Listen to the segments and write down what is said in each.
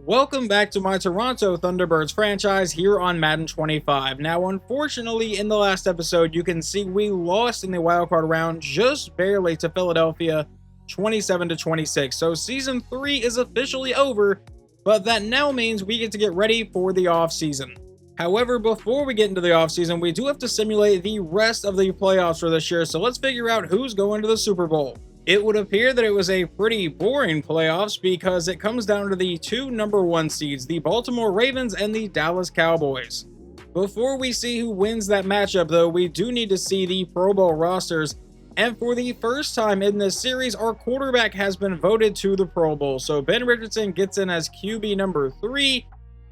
Welcome back to my Toronto Thunderbirds franchise here on Madden 25. Now, unfortunately, in the last episode, you can see we lost in the wildcard round just barely to Philadelphia, 27-26. So Season 3 is officially over, but that now means we get to get ready for the offseason. However, before we get into the offseason, we do have to simulate the rest of the playoffs for this year, so let's figure out who's going to the Super Bowl. It would appear that it was a pretty boring playoffs because it comes down to the two number 1 seeds, the Baltimore Ravens and the Dallas Cowboys. Before we see who wins that matchup, though, we do need to see the Pro Bowl rosters. And for the first time in this series, our quarterback has been voted to the Pro Bowl. So Ben Richardson gets in as QB number 3.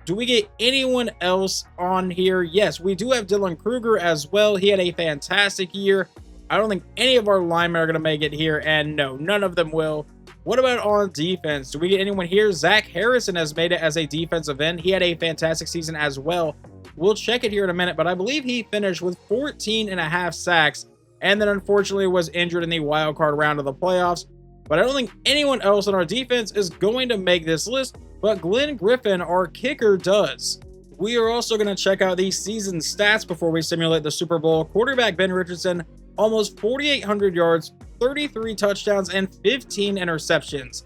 Do we get anyone else on here? Yes, we do have Dylan Kruger as well. He had a fantastic year. I don't think any of our linemen are going to make it here, and no, none of them will. What about on defense? Do we get anyone here? Zach Harrison has made it as a defensive end. He had a fantastic season as well. We'll check it here in a minute, but I believe he finished with 14.5 sacks, and then unfortunately was injured in the wild card round of the playoffs. But I don't think anyone else on our defense is going to make this list, but Glenn Griffin, our kicker, does. We are also going to check out the season stats before we simulate the Super Bowl. Quarterback Ben Richardson, almost 4,800 yards, 33 touchdowns, and 15 interceptions.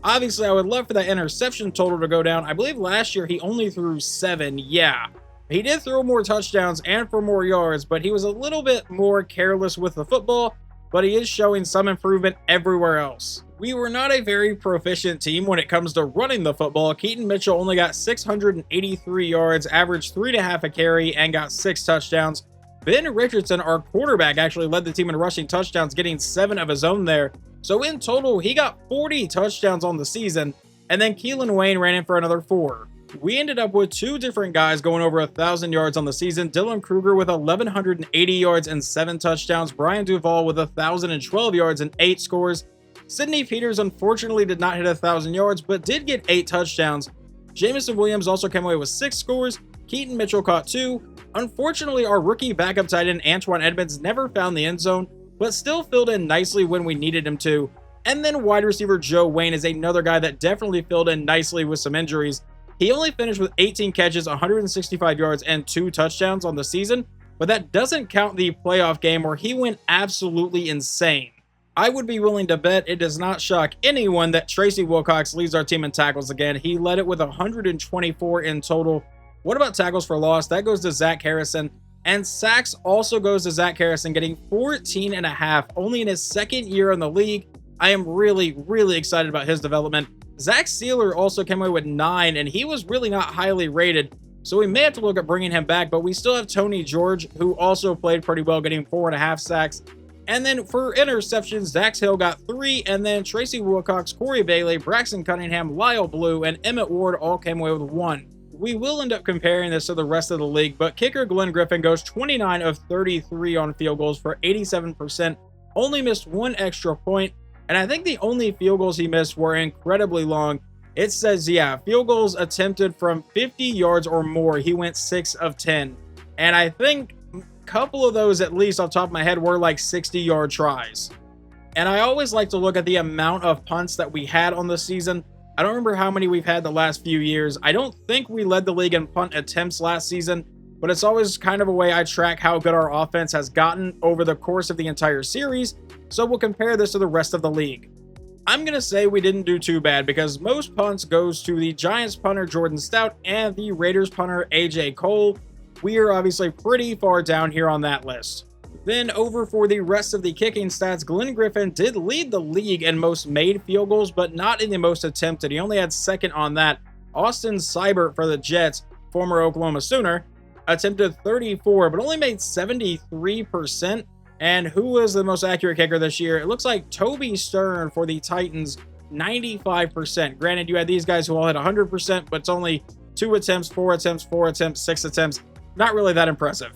Obviously, I would love for that interception total to go down. I believe last year he only threw 7. Yeah, he did throw more touchdowns and for more yards, but he was a little bit more careless with the football, but he is showing some improvement everywhere else. We were not a very proficient team when it comes to running the football. Keaton Mitchell only got 683 yards, averaged 3.5 a carry, and got 6 touchdowns. Ben Richardson, our quarterback, actually led the team in rushing touchdowns, getting 7 of his own there. So in total, he got 40 touchdowns on the season, and then Keelan Wayne ran in for another 4. We ended up with 2 different guys going over 1,000 yards on the season. Dylan Kruger with 1,180 yards and 7 touchdowns. Brian Duvall with 1,012 yards and 8 scores. Sidney Peters unfortunately did not hit 1,000 yards, but did get 8 touchdowns. Jamison Williams also came away with 6 scores. Keaton Mitchell caught 2. Unfortunately, our rookie backup tight end Antoine Edmonds never found the end zone, but still filled in nicely when we needed him to. And then wide receiver Joe Wayne is another guy that definitely filled in nicely with some injuries. He only finished with 18 catches, 165 yards, and 2 touchdowns on the season, but that doesn't count the playoff game where he went absolutely insane. I would be willing to bet it does not shock anyone that Tracy Wilcox leads our team in tackles again. He led it with 124 in total. What about tackles for loss? That goes to Zach Harrison. And sacks also goes to Zach Harrison, getting 14.5, only in his second year in the league. I am really, really excited about his development. Zach Sealer also came away with 9, and he was really not highly rated. So we may have to look at bringing him back, but we still have Tony George, who also played pretty well, getting 4.5 sacks. And then for interceptions, Dax Hill got 3, and then Tracy Wilcox, Corey Bailey, Braxton Cunningham, Lyle Blue, and Emmett Ward all came away with 1. We will end up comparing this to the rest of the league, but kicker Glenn Griffin goes 29 of 33 on field goals for 87%, only missed 1 extra point, and I think the only field goals he missed were incredibly long. It says, yeah, field goals attempted from 50 yards or more, he went 6 of 10, and I think a couple of those, at least off the top of my head, were like 60-yard tries. And I always like to look at the amount of punts that we had on the season. I don't remember how many we've had the last few years. I don't think we led the league in punt attempts last season, but it's always kind of a way I track how good our offense has gotten over the course of the entire series, so we'll compare this to the rest of the league. I'm going to say we didn't do too bad because most punts goes to the Giants punter Jordan Stout and the Raiders punter AJ Cole. We are obviously pretty far down here on that list. Then over for the rest of the kicking stats, Glenn Griffin did lead the league in most made field goals, but not in the most attempted. He only had second on that. Austin Seibert for the Jets, former Oklahoma Sooner, attempted 34, but only made 73%. And who was the most accurate kicker this year? It looks like Toby Stern for the Titans, 95%. Granted, you had these guys who all had 100%, but it's only 2 attempts, 4 attempts, 4 attempts, 6 attempts. Not really that impressive.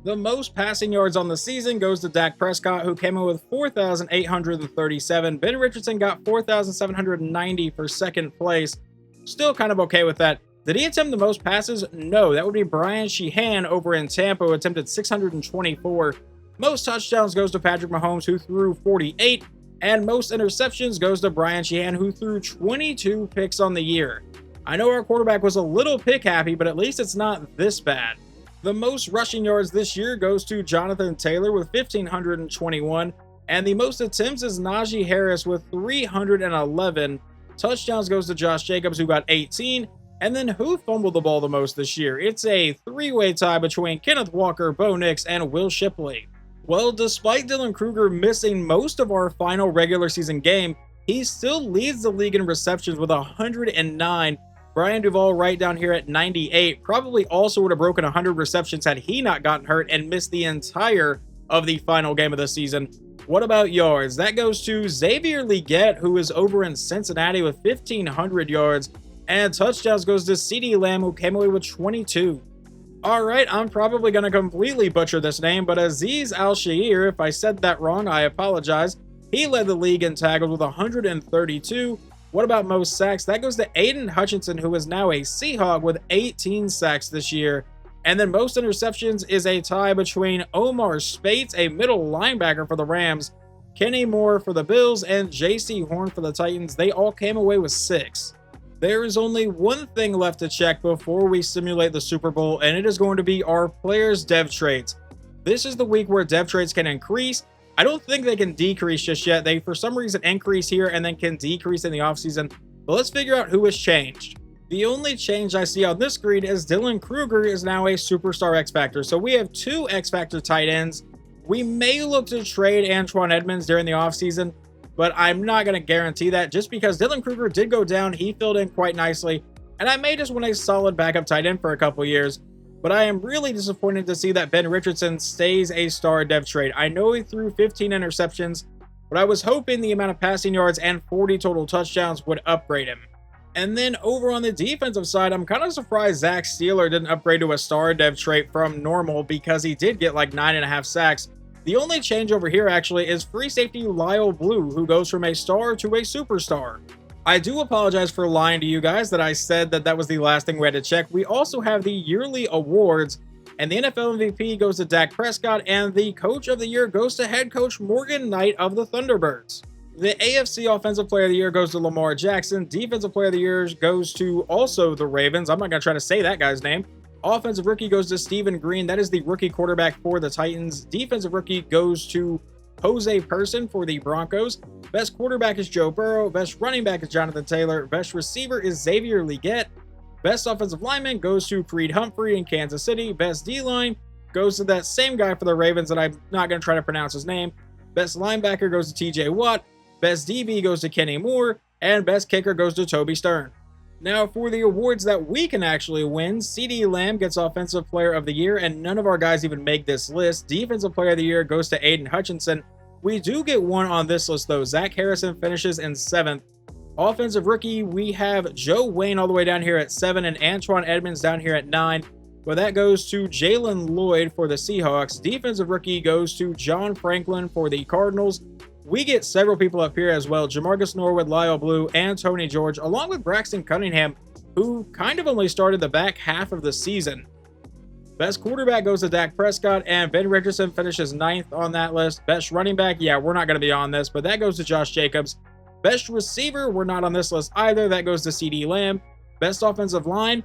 The most passing yards on the season goes to Dak Prescott, who came in with 4,837. Ben Richardson got 4,790 for second place. Still kind of okay with that. Did he attempt the most passes? No, that would be Brian Sheehan over in Tampa, who attempted 624. Most touchdowns goes to Patrick Mahomes, who threw 48. And most interceptions goes to Brian Sheehan, who threw 22 picks on the year. I know our quarterback was a little pick happy, but at least it's not this bad. The most rushing yards this year goes to Jonathan Taylor with 1,521, and the most attempts is Najee Harris with 311. Touchdowns goes to Josh Jacobs, who got 18. And then who fumbled the ball the most this year? It's a three-way tie between Kenneth Walker, Bo Nix, and Will Shipley. Well, despite Dylan Kruger missing most of our final regular season game, he still leads the league in receptions with 109. Brian Duvall right down here at 98 probably also would have broken 100 receptions had he not gotten hurt and missed the entire of the final game of the season. What about yards? That goes to Xavier Legette, who is over in Cincinnati with 1,500 yards. And touchdowns goes to CeeDee Lamb, who came away with 22. Alright, I'm probably going to completely butcher this name, but Azeez Al-Shaair, if I said that wrong, I apologize. He led the league in tackles with 132. What about most sacks? That goes to Aiden Hutchinson, who is now a Seahawk with 18 sacks this year. And then most interceptions is a tie between Omar Spates, a middle linebacker for the Rams, Kenny Moore for the Bills, and J.C. Horn for the Titans. They all came away with 6. There is only one thing left to check before we simulate the Super Bowl, and it is going to be our players' dev traits. This is the week where dev traits can increase. I don't think they can decrease just yet. They, for some reason, increase here and then can decrease in the offseason. But let's figure out who has changed. The only change I see on this screen is Dylan Kruger is now a superstar X Factor. So we have 2 X Factor tight ends. We may look to trade Antoine Edmonds during the offseason, but I'm not going to guarantee that just because Dylan Kruger did go down. He filled in quite nicely, and I may just want a solid backup tight end for a couple years. But I am really disappointed to see that Ben Richardson stays a star dev trait. I know he threw 15 interceptions, but I was hoping the amount of passing yards and 40 total touchdowns would upgrade him. And then over on the defensive side, I'm kind of surprised Zach Steeler didn't upgrade to a star dev trait from normal because he did get like 9.5 sacks. The only change over here actually is free safety Lyle Blue, who goes from a star to a superstar. I do apologize for lying to you guys that I said that was the last thing we had to check. We also have the yearly awards, and the NFL MVP goes to Dak Prescott, and the Coach of the Year goes to head coach Morgan Knight of the Thunderbirds. The AFC Offensive Player of the Year goes to Lamar Jackson. Defensive Player of the Year goes to also the Ravens. I'm not going to try to say that guy's name. Offensive Rookie goes to Stephen Green. That is the rookie quarterback for the Titans. Defensive Rookie goes to Jose Person for the Broncos. Best quarterback is Joe Burrow. Best running back is Jonathan Taylor. Best receiver is Xavier Legette. Best offensive lineman goes to Creed Humphrey in Kansas City. Best D-line goes to that same guy for the Ravens that I'm not going to try to pronounce his name. Best linebacker goes to TJ Watt. Best DB goes to Kenny Moore. And best kicker goes to Toby Stern. Now, for the awards that we can actually win, CeeDee Lamb gets Offensive Player of the Year, and none of our guys even make this list. Defensive Player of the Year goes to Aiden Hutchinson. We do get one on this list, though. Zach Harrison finishes in 7th. Offensive Rookie, we have Joe Wayne all the way down here at 7, and Antoine Edmonds down here at 9. But that goes to Jalen Lloyd for the Seahawks. Defensive Rookie goes to John Franklin for the Cardinals. We get several people up here as well. Jamarcus Norwood, Lyle Blue, and Tony George, along with Braxton Cunningham, who kind of only started the back half of the season. Best quarterback goes to Dak Prescott, and Ben Richardson finishes 9th on that list. Best running back, yeah, we're not going to be on this, but that goes to Josh Jacobs. Best receiver, we're not on this list either. That goes to CeeDee Lamb. Best offensive line,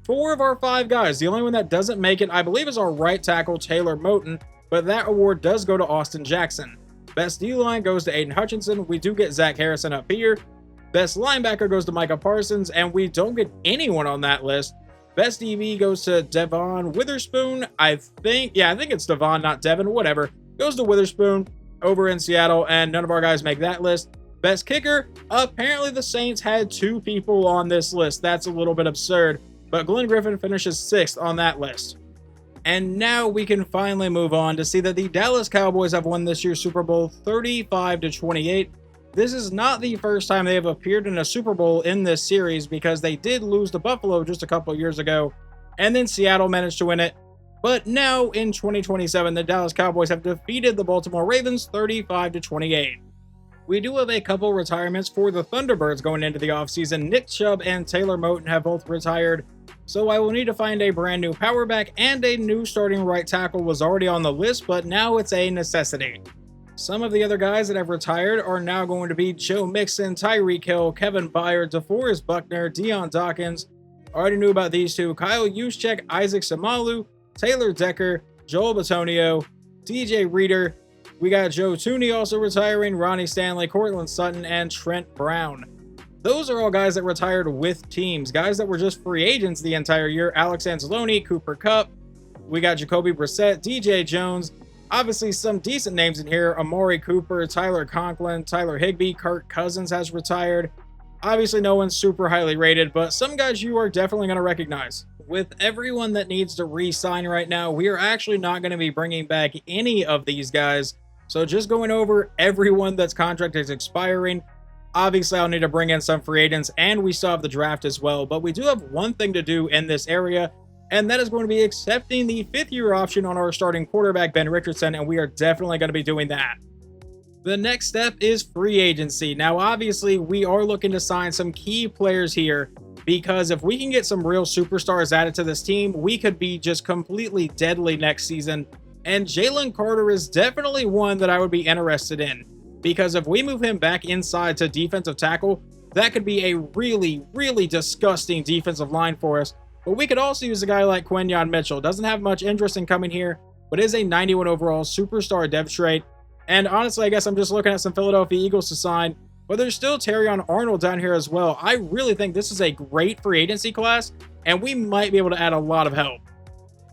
4 of our 5 guys. The only one that doesn't make it, I believe, is our right tackle, Taylor Moton, but that award does go to Austin Jackson. Best D-line goes to Aiden Hutchinson. We do get Zach Harrison up here. Best linebacker goes to Micah Parsons, and we don't get anyone on that list. Best DB goes to Devon Witherspoon. I think it's Devon, not Devon, whatever. Goes to Witherspoon over in Seattle, and none of our guys make that list. Best kicker, apparently the Saints had 2 people on this list. That's a little bit absurd, but Glenn Griffin finishes 6th on that list. And now we can finally move on to see that the Dallas Cowboys have won this year's Super Bowl 35-28. This is not the first time they have appeared in a Super Bowl in this series because they did lose to Buffalo just a couple years ago, and then Seattle managed to win it. But now in 2027, the Dallas Cowboys have defeated the Baltimore Ravens 35-28. We do have a couple retirements for the Thunderbirds going into the offseason. Nick Chubb and Taylor Moton have both retired, so I will need to find a brand new power back, and a new starting right tackle was already on the list, but now it's a necessity. Some of the other guys that have retired are now going to be Joe Mixon, Tyreek Hill, Kevin Byard, DeForest Buckner, Deion Dawkins. Already knew about these two: Kyle Juszczyk, Isaac Samalu, Taylor Decker, Joel Bitonio, DJ Reader. We got Joe Tooney also retiring, Ronnie Stanley, Cortland Sutton, and Trent Brown. Those are all guys that retired with teams. Guys that were just free agents the entire year: Alex Anzalone, Cooper Kupp. We got Jacoby Brissett, DJ Jones. Obviously, some decent names in here: Amari Cooper, Tyler Conklin, Tyler Higbee, Kirk Cousins has retired. Obviously, no one's super highly rated, but some guys you are definitely going to recognize. With everyone that needs to re-sign right now, we are actually not going to be bringing back any of these guys. So just going over everyone that's contract is expiring. Obviously, I'll need to bring in some free agents, and we still have the draft as well. But we do have one thing to do in this area, and that is going to be accepting the fifth-year option on our starting quarterback, Ben Richardson, and we are definitely going to be doing that. The next step is free agency. Now, obviously, we are looking to sign some key players here, because if we can get some real superstars added to this team, we could be just completely deadly next season. And Jalen Carter is definitely one that I would be interested in, because if we move him back inside to defensive tackle, that could be a really, really disgusting defensive line for us. But we could also use a guy like Quinyon Mitchell. Doesn't have much interest in coming here, but is a 91 overall superstar depth trait. And honestly, I guess I'm just looking at some Philadelphia Eagles to sign, but there's still Terrion Arnold down here as well. I really think this is a great free agency class, and we might be able to add a lot of help.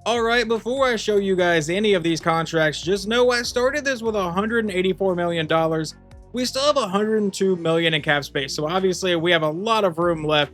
Alright, before I show you guys any of these contracts, just know I started this with $184 million. We still have $102 million in cap space, so obviously we have a lot of room left.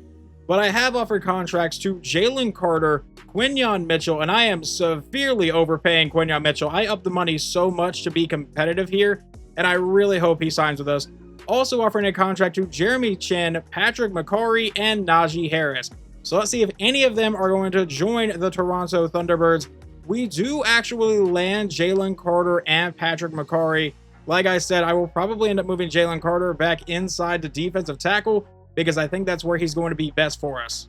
But I have offered contracts to Jalen Carter, Quinyon Mitchell, and I am severely overpaying Quinyon Mitchell. I upped the money so much to be competitive here, and I really hope he signs with us. Also offering a contract to Jeremy Chinn, Patrick McCarry, and Najee Harris. So let's see if any of them are going to join the Toronto Thunderbirds. We do actually land Jalen Carter and Patrick McCarry. Like I said, I will probably end up moving Jalen Carter back inside the defensive tackle, because I think that's where he's going to be best for us.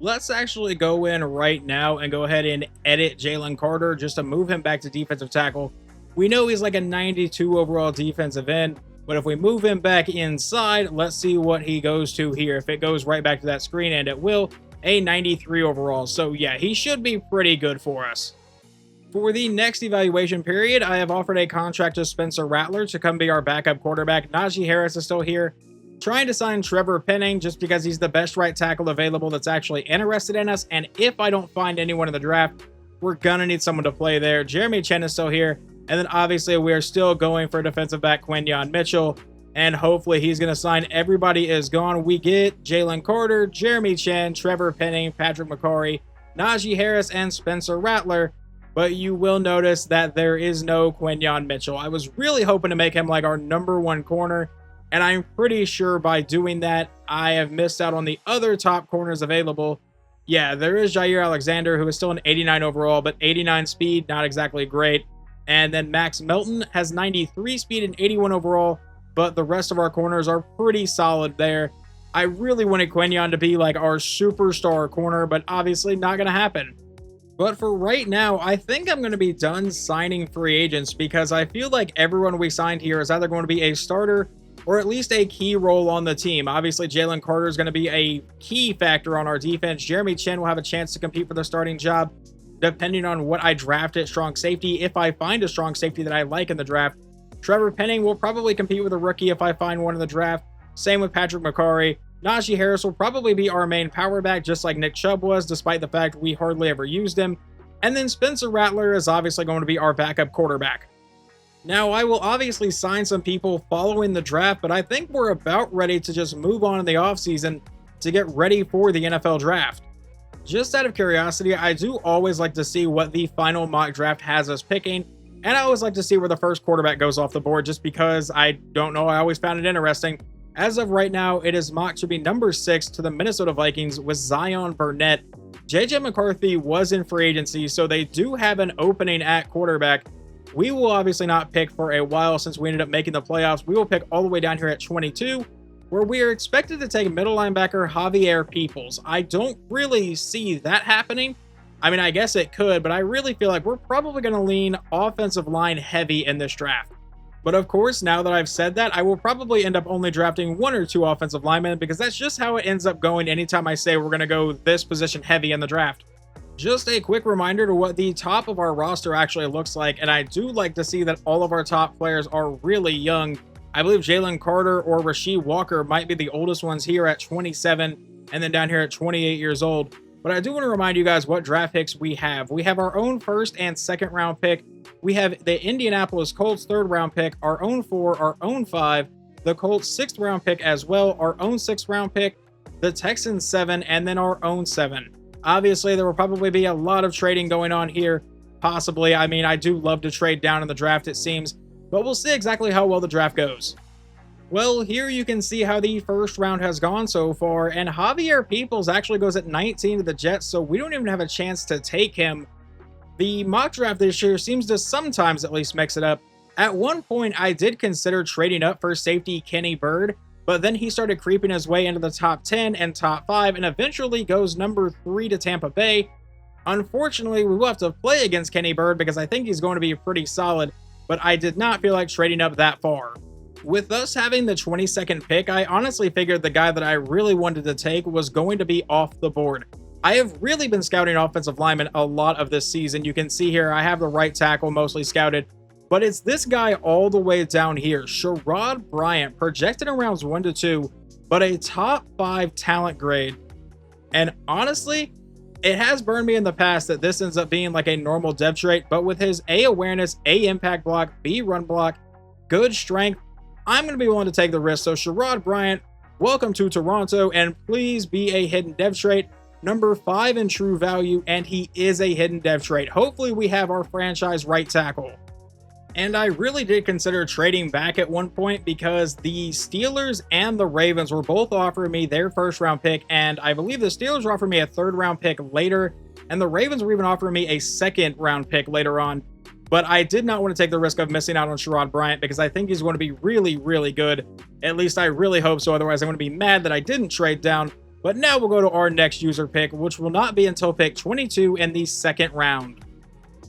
Let's actually go in right now and go ahead and edit Jalen Carter just to move him back to defensive tackle. We know he's like a 92 overall defensive end, but if we move him back inside, let's see what he goes to here. If it goes right back to that screen, and it will, a 93 overall. So yeah, he should be pretty good for us. For the next evaluation period, I have offered a contract to Spencer Rattler to come be our backup quarterback. Najee Harris is still here. Trying to sign Trevor Penning just because he's the best right tackle available that's actually interested in us. And if I don't find anyone in the draft, we're gonna need someone to play there. Jeremy Chinn is still here. And then obviously we are still going for defensive back Quinyon Mitchell. And hopefully he's going to sign. Everybody is gone. We get Jalen Carter, Jeremy Chinn, Trevor Penning, Patrick McCarry, Najee Harris, and Spencer Rattler. But you will notice that there is no Quinyon Mitchell. I was really hoping to make him like our #1 corner. And I'm pretty sure by doing that, I have missed out on the other top corners available. Yeah, there is Jair Alexander, who is still an 89 overall, but 89 speed, not exactly great. And then Max Melton has 93 speed and 81 overall, but the rest of our corners are pretty solid there. I really wanted Quinyon to be like our superstar corner, but obviously not going to happen. But for right now, I think I'm going to be done signing free agents, because I feel like everyone we signed here is either going to be a starter or at least a key role on the team. Obviously, Jalen Carter is going to be a key factor on our defense. Jeremy Chinn will have a chance to compete for the starting job, depending on what I draft at strong safety. If I find a strong safety that I like in the draft, Trevor Penning will probably compete with a rookie if I find one in the draft. Same with Patrick McCarry. Najee Harris will probably be our main power back, just like Nick Chubb was, despite the fact we hardly ever used him. And then Spencer Rattler is obviously going to be our backup quarterback. Now, I will obviously sign some people following the draft, but I think we're about ready to just move on in the offseason to get ready for the NFL draft. Just out of curiosity, I do always like to see what the final mock draft has us picking, and I always like to see where the first quarterback goes off the board, just because I don't know, I always found it interesting. As of right now, it is mocked to be number 6 to the Minnesota Vikings with Zion Burnett. JJ McCarthy was in free agency, so they do have an opening at quarterback. We will obviously not pick for a while since we ended up making the playoffs. We will pick all the way down here at 22, where we are expected to take middle linebacker Javier Peoples. I don't really see that happening. I mean, I guess it could, but I really feel like we're probably going to lean offensive line heavy in this draft. But of course, now that I've said that, I will probably end up only drafting 1 or 2 offensive linemen because that's just how it ends up going anytime I say we're going to go this position heavy in the draft. Just a quick reminder to what the top of our roster actually looks like, and I do like to see that all of our top players are really young. I believe Jalen Carter or Rasheed Walker might be the oldest ones here at 27, and then down here at 28 years old. But I do want to remind you guys what draft picks we have. We have our own 1st and 2nd round pick. We have the Indianapolis Colts 3rd round pick, our own 4, our own 5, the Colts 6th round pick as well, our own 6th round pick, the Texans 7, and then our own 7. Obviously, there will probably be a lot of trading going on here, possibly. I mean, I do love to trade down in the draft, it seems, but we'll see exactly how well the draft goes. Well, here you can see how the 1st round has gone so far, and Javier Peoples actually goes at 19 to the Jets, so we don't even have a chance to take him. The mock draft this year seems to sometimes at least mix it up. At one point, I did consider trading up for safety Kenny Bird, but then he started creeping his way into the top 10 and top 5, and eventually goes number 3 to Tampa Bay. Unfortunately, we will have to play against Kenny Bird because I think he's going to be pretty solid, but I did not feel like trading up that far. With us having the 22nd pick, I honestly figured the guy that I really wanted to take was going to be off the board. I have really been scouting offensive linemen a lot of this season. You can see here I have the right tackle mostly scouted, but it's this guy all the way down here, Sherrod Bryant, projected in rounds 1 to 2, but a top 5 talent grade. And honestly, it has burned me in the past that this ends up being like a normal dev trait, but with his A awareness, A impact block, B run block, good strength, I'm going to be willing to take the risk. So Sherrod Bryant, welcome to Toronto, and please be a hidden dev trait. Number 5 in true value, and he is a hidden dev trait. Hopefully we have our franchise right tackle. And I really did consider trading back at one point because the Steelers and the Ravens were both offering me their 1st round pick, and I believe the Steelers were offering me a 3rd round pick later, and the Ravens were even offering me a 2nd round pick later on. But I did not want to take the risk of missing out on Sherrod Bryant because I think he's going to be really, really good. At least I really hope so. Otherwise, I'm going to be mad that I didn't trade down. But now we'll go to our next user pick, which will not be until pick 22 in the 2nd round.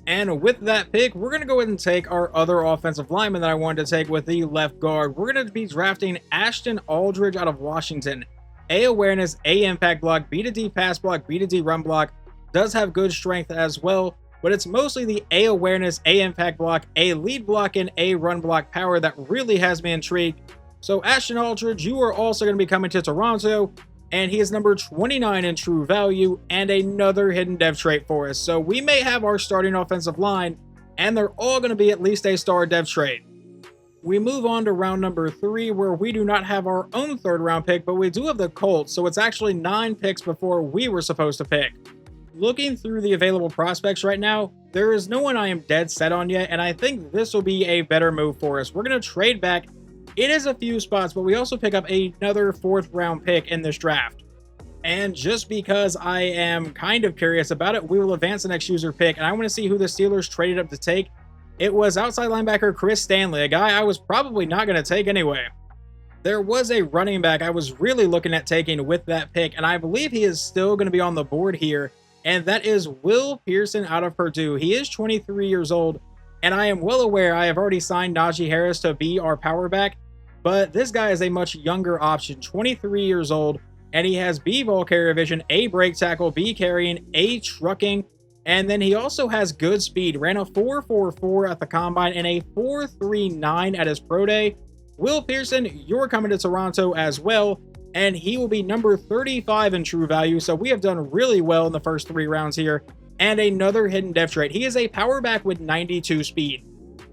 And with that pick, we're going to go ahead and take our other offensive lineman that I wanted to take with the left guard. We're going to be drafting Ashton Aldridge out of Washington. A awareness, A impact block, B to D pass block, B to D run block. Does have good strength as well, but it's mostly the A awareness, A impact block, A lead block, and A run block power that really has me intrigued. So Ashton Aldridge, you are also going to be coming to Toronto, and he is number 29 in true value and another hidden dev trait for us. So we may have our starting offensive line, and they're all going to be at least a star dev trait. We move on to round number 3, where we do not have our own 3rd round pick, but we do have the Colts, so it's actually 9 picks before we were supposed to pick. Looking through the available prospects right now, there is no one I am dead set on yet, and I think this will be a better move for us. We're going to trade back. It is a few spots, but we also pick up another 4th round pick in this draft. And just because I am kind of curious about it, we will advance the next user pick, and I want to see who the Steelers traded up to take. It was outside linebacker Chris Stanley, a guy I was probably not going to take anyway. There was a running back I was really looking at taking with that pick, and I believe he is still going to be on the board here. And that is Will Pearson out of Purdue. He is 23 years old, and I am well aware I have already signed Najee Harris to be our power back, but this guy is a much younger option, 23 years old, and he has B ball carrier vision, A break tackle, B carrying, A trucking, and then he also has good speed. Ran a 4.44 at the combine and a 4.39 at his pro day. Will Pearson, you're coming to Toronto as well, and he will be number 35 in true value, so we have done really well in the first 3 rounds here. And another hidden dev trait. He is a power back with 92 speed.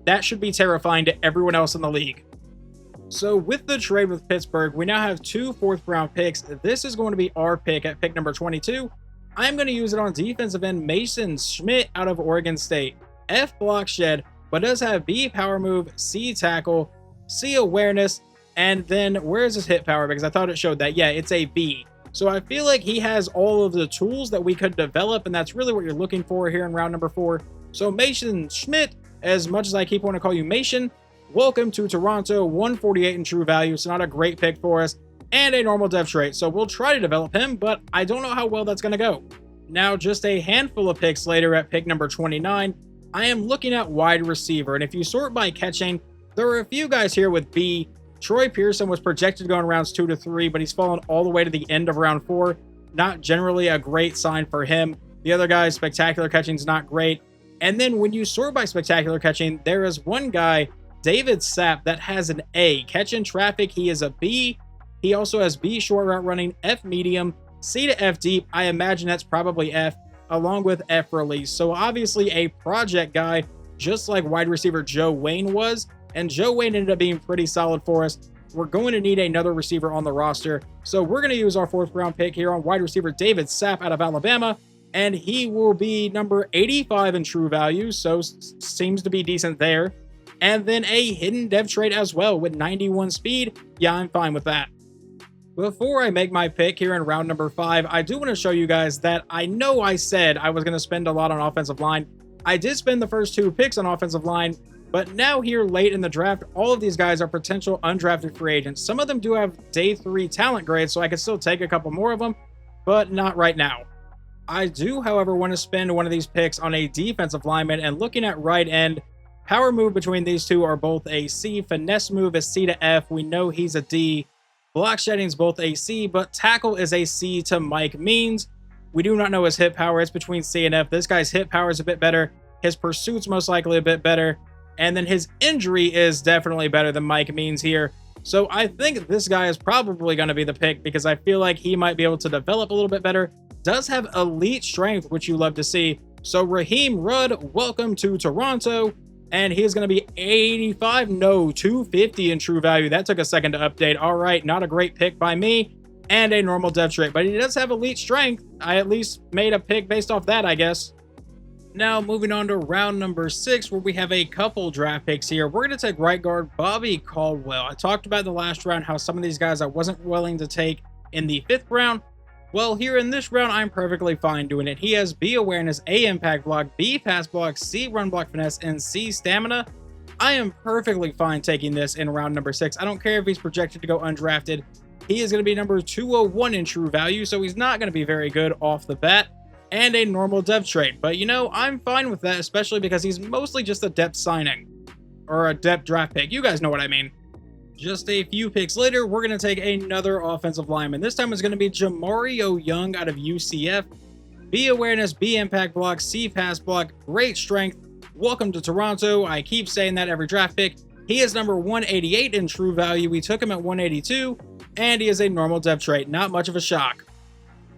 That should be terrifying to everyone else in the league. So with the trade with Pittsburgh, we now have 2 4th round picks. This is going to be our pick at pick number 22. I'm going to use it on defensive end Mason Schmidt out of Oregon State. F block shed, but does have B power move, C tackle, C awareness, and then where is his hit power? Because I thought it showed that. Yeah, it's a B. So I feel like he has all of the tools that we could develop, and that's really what you're looking for here in round number 4. So Mason Schmidt, as much as I keep wanting to call you Mason, welcome to Toronto, 148 in true value, so not a great pick for us, and a normal dev trait. So we'll try to develop him, but I don't know how well that's going to go. Now, just a handful of picks later at pick number 29, I am looking at wide receiver, and if you sort by catching, There are a few guys here with B. Troy Pearson was projected to go in rounds 2 to 3, but he's fallen all the way to the end of round 4. Not generally a great sign for him. The other guys, spectacular catching is not great. And then when you sort by spectacular catching, there is one guy, David Sapp, that has an A. Catch in traffic, he is a B. He also has B short route running, F medium, C to F deep. I imagine that's probably F, along with F release. So obviously a project guy, just like wide receiver Joe Wayne was. And Joe Wayne ended up being pretty solid for us. We're going to need another receiver on the roster. So we're going to use our 4th round pick here on wide receiver David Sapp out of Alabama. And he will be number 85 in true value. So seems to be decent there. And then a hidden dev trait as well with 91 speed. Yeah, I'm fine with that. Before I make my pick here in round number 5, I do want to show you guys that I know I said I was going to spend a lot on offensive line. I did spend the first 2 picks on offensive line, but now here late in the draft, all of these guys are potential undrafted free agents. Some of them do have day 3 talent grades, so I could still take a couple more of them, but not right now. I do, however, want to spend one of these picks on a defensive lineman, and looking at right end, power move between these two are both a C. Finesse move is C to F. We know he's a D. Block shedding is both a C, but tackle is a C to Mike Means. We do not know his hit power. It's between C and F. This guy's hit power is a bit better. His pursuit's most likely a bit better. And then his injury is definitely better than Mike Means here. So I think this guy is probably going to be the pick because I feel like he might be able to develop a little bit better. Does have elite strength, which you love to see. So Raheem Rudd, welcome to Toronto. And he's going to be 85, no, 250 in true value. That took a second to update. All right, not a great pick by me. And a normal dev trait, but he does have elite strength. I at least made a pick based off that, I guess. Now, moving on to round number 6, where we have a couple draft picks here. We're going to take right guard Bobby Caldwell. I talked about in the last round how some of these guys I wasn't willing to take in the 5th round. Well, here in this round, I'm perfectly fine doing it. He has B awareness, A impact block, B pass block, C run block finesse, and C stamina. I am perfectly fine taking this in round number 6. I don't care if he's projected to go undrafted. He is going to be number 201 in true value, so he's not going to be very good off the bat. And a normal dev trait. But, you know, I'm fine with that, especially because he's mostly just a depth signing. Or a depth draft pick. You guys know what I mean. Just a few picks later, we're going to take another offensive lineman. This time it's going to be Jamario Young out of UCF. B awareness, B impact block, C pass block, great strength. Welcome to Toronto. I keep saying that every draft pick. He is number 188 in true value. We took him at 182. And he is a normal dev trait. Not much of a shock.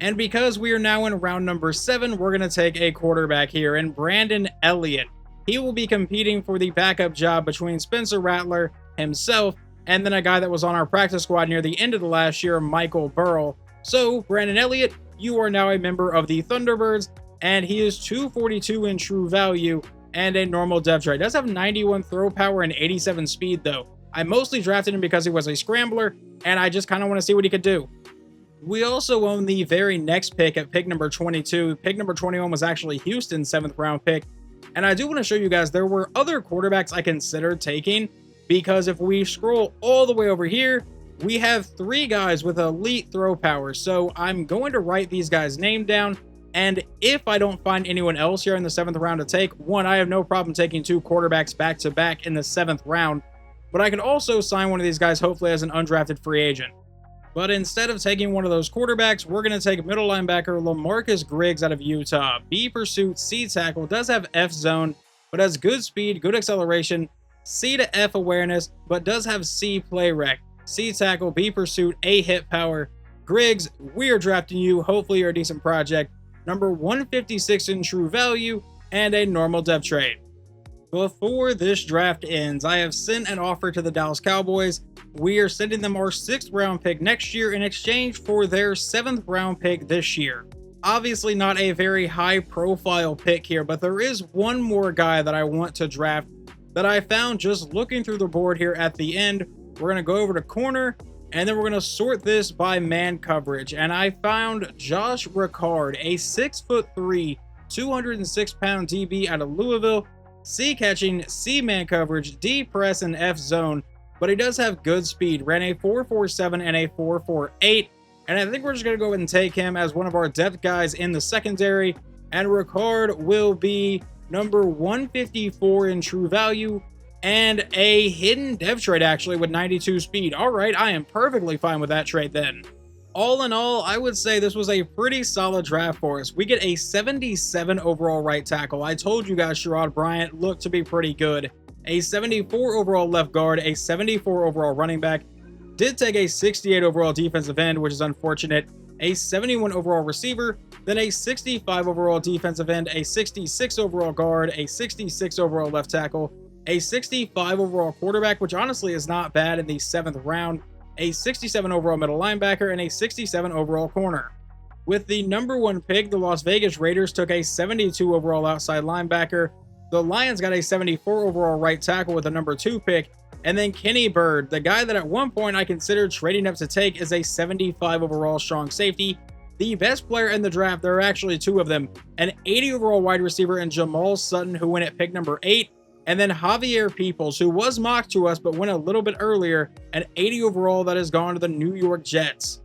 And because we are now in round number 7, we're going to take a quarterback here in Brandon Elliott. He will be competing for the backup job between Spencer Rattler, himself, and then a guy that was on our practice squad near the end of the last year, Michael Burrell. So, Brandon Elliott, you are now a member of the Thunderbirds, and he is 242 in true value and a normal dev trait. Does have 91 throw power and 87 speed, though. I mostly drafted him because he was a scrambler, and I just kind of want to see what he could do. We also own the very next pick at pick number 22. Pick number 21 was actually Houston's 7th round pick. And I do want to show you guys there were other quarterbacks I considered taking, because if we scroll all the way over here, we have 3 guys with elite throw power. So I'm going to write these guys' name down. And if I don't find anyone else here in the 7th round to take, one, I have no problem taking 2 quarterbacks back to back in the 7th round. But I can also sign one of these guys hopefully as an undrafted free agent. But instead of taking one of those quarterbacks, we're going to take middle linebacker LaMarcus Griggs out of Utah. B pursuit, C tackle, does have F zone, but has good speed, good acceleration, C to F awareness, but does have C play rec. C tackle, B pursuit, A hit power. Griggs, we are drafting you. Hopefully you're a decent project. Number 156 in true value and a normal dev trait. Before this draft ends, I have sent an offer to the Dallas Cowboys. We are sending them our 6th round pick next year in exchange for their 7th round pick this year. Obviously not a very high profile pick here, but there is one more guy that I want to draft that I found just looking through the board here at the end. We're going to go over to corner, and then we're going to sort this by man coverage. And I found Josh Ricard, a 6'3", 206-pound DB out of Louisville. C catching, C man coverage, D press, and F zone. But he does have good speed. Ran a 4.47 and a 4.48. And I think we're just going to go ahead and take him as one of our depth guys in the secondary. And Ricard will be number 154 in true value and a hidden dev trade actually with 92 speed. All right, I am perfectly fine with that trade then. All in all, I would say this was a pretty solid draft for us. We get a 77 overall right tackle. I told you guys Sherrod Bryant looked to be pretty good. A 74 overall left guard, a 74 overall running back. Did take a 68 overall defensive end, which is unfortunate. A 71 overall receiver, then a 65 overall defensive end, a 66 overall guard, a 66 overall left tackle, a 65 overall quarterback, which honestly is not bad in the 7th round, a 67 overall middle linebacker, and a 67 overall corner. With the number 1 pick, the Las Vegas Raiders took a 72 overall outside linebacker. The Lions got a 74 overall right tackle with the number 2 pick. And then Kenny Bird, the guy that at one point I considered trading up to take, is a 75 overall strong safety. The best player in the draft, there are actually 2 of them, an 80 overall wide receiver in Jamal Sutton, who went at pick number 8, and then Javier Peoples, who was mocked to us but went a little bit earlier, an 80 overall that has gone to the New York Jets.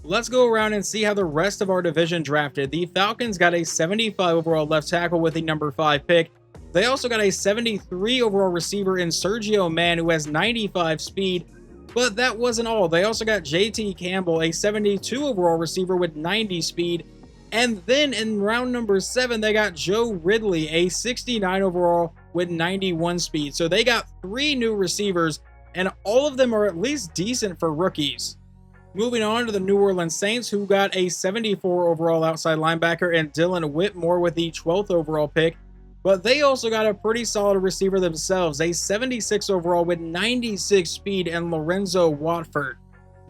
Let's go around and see how the rest of our division drafted. The Falcons got a 75 overall left tackle with the number 5 pick. They also got a 73 overall receiver in Sergio Mann, who has 95 speed, but that wasn't all. They also got JT Campbell, a 72 overall receiver with 90 speed, and then in round number 7, they got Joe Ridley, a 69 overall with 91 speed. So they got 3 new receivers, and all of them are at least decent for rookies. Moving on to the New Orleans Saints, who got a 74 overall outside linebacker and Dylan Whitmore with the 12th overall pick. But they also got a pretty solid receiver themselves, a 76 overall with 96 speed and Lorenzo Watford.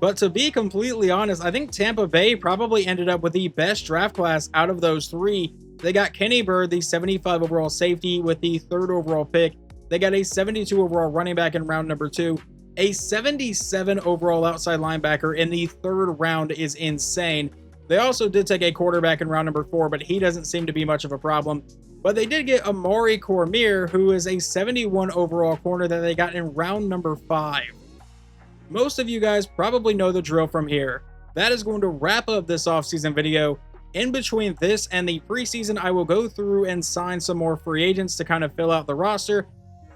But to be completely honest, I think Tampa Bay probably ended up with the best draft class out of those 3. They got Kenny Bird, the 75 overall safety with the 3rd overall pick. They got a 72 overall running back in round number 2. A 77 overall outside linebacker in the 3rd round is insane. They also did take a quarterback in round number 4, but he doesn't seem to be much of a problem. But they did get Amari Cormier, who is a 71 overall corner that they got in round number 5. Most of you guys probably know the drill from here. That is going to wrap up this offseason video. In between this and the preseason, I will go through and sign some more free agents to kind of fill out the roster.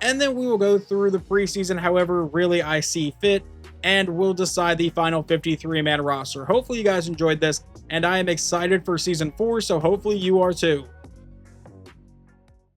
And then we will go through the preseason however really I see fit, and we'll decide the final 53-man roster. Hopefully you guys enjoyed this, and I am excited for Season 4, so hopefully you are too.